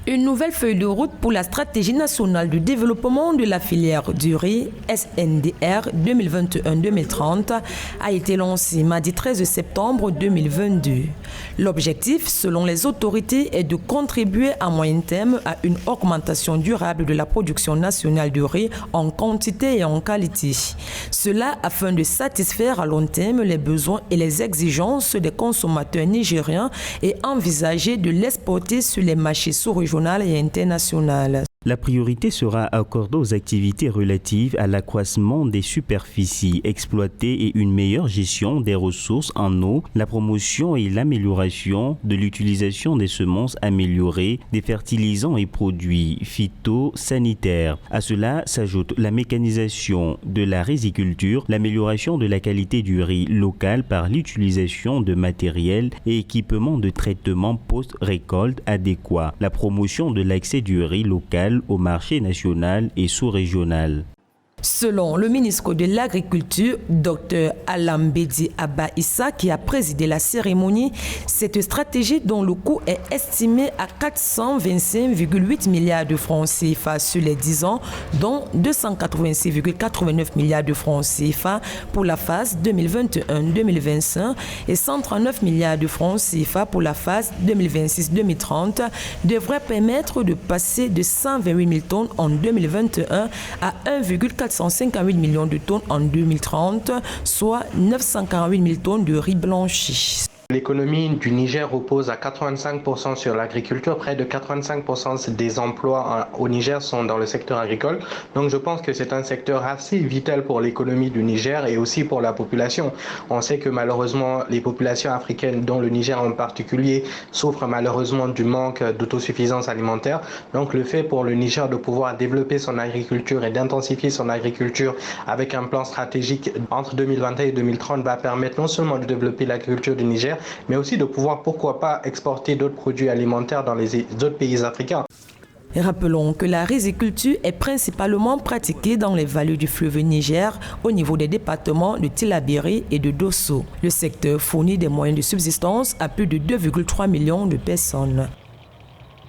Une nouvelle feuille de route pour la stratégie nationale de développement de la filière du riz, SNDR 2021-2030, a été lancée mardi 13 septembre 2022. L'objectif, selon les autorités, est de contribuer à moyen terme à une augmentation durable de la production nationale de riz en quantité et en qualité. Cela afin de satisfaire à long terme les besoins et les exigences des consommateurs nigériens et envisager de l'exporter sur les marchés sous-régionaux et internationales. La priorité sera accordée aux activités relatives à l'accroissement des superficies exploitées et une meilleure gestion des ressources en eau, la promotion et l'amélioration de l'utilisation des semences améliorées, des fertilisants et produits phytosanitaires. À cela s'ajoute la mécanisation de la riziculture, l'amélioration de la qualité du riz local par l'utilisation de matériel et équipements de traitement post-récolte adéquats, la promotion de l'accès du riz local au marché national et sous-régional. Selon le ministre de l'Agriculture, Dr Alambedi Abba Issa, qui a présidé la cérémonie, cette stratégie dont le coût est estimé à 425,8 milliards de francs CFA sur les 10 ans, dont 286,89 milliards de francs CFA pour la phase 2021-2025 et 139 milliards de francs CFA pour la phase 2026-2030, devrait permettre de passer de 128 000 tonnes en 2021 à 1,458 millions de tonnes en 2030, soit 948 000 tonnes de riz blanchi. L'économie du Niger repose à 85% sur l'agriculture. Près de 85% des emplois au Niger sont dans le secteur agricole. Donc je pense que c'est un secteur assez vital pour l'économie du Niger et aussi pour la population. On sait que malheureusement les populations africaines, dont le Niger en particulier, souffrent malheureusement du manque d'autosuffisance alimentaire. Donc le fait pour le Niger de pouvoir développer son agriculture et d'intensifier son agriculture avec un plan stratégique entre 2021 et 2030 va permettre non seulement de développer l'agriculture du Niger, mais aussi de pouvoir, pourquoi pas, exporter d'autres produits alimentaires dans les autres pays africains. Rappelons que la riziculture est principalement pratiquée dans les vallées du fleuve Niger au niveau des départements de Tillabéri et de Dosso. Le secteur fournit des moyens de subsistance à plus de 2,3 millions de personnes.